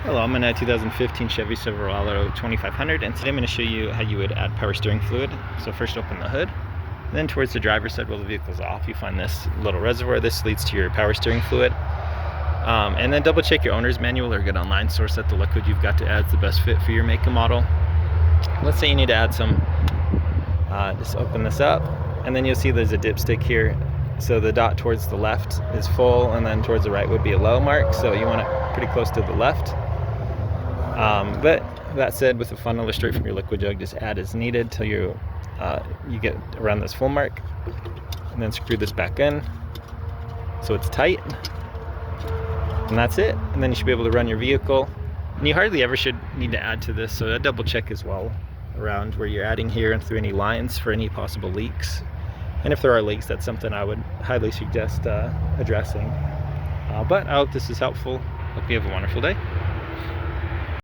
Hello, I'm in a 2015 Chevy Silverado 2500, and today I'm going to show you how you would add power steering fluid. So first open the hood, then towards the driver's side while the vehicle's off, you find this little reservoir. This leads to your power steering fluid. And then double check your owner's manual or get online source that the liquid you've got to add is the best fit for your make and model. Let's say you need to add some. Just open this up, and then you'll see there's a dipstick here. So the dot towards the left is full, and then towards the right would be a low mark, so you want it pretty close to the left. But that said, with the funnel or straight from your liquid jug, just add as needed till you get around this full mark, and then screw this back in so it's tight, and that's it. And then you should be able to run your vehicle, and you hardly ever should need to add to this, so double check as well around where you're adding here and through any lines for any possible leaks. And if there are leaks, that's something I would highly suggest addressing. But I hope this is helpful. Hope you have a wonderful day.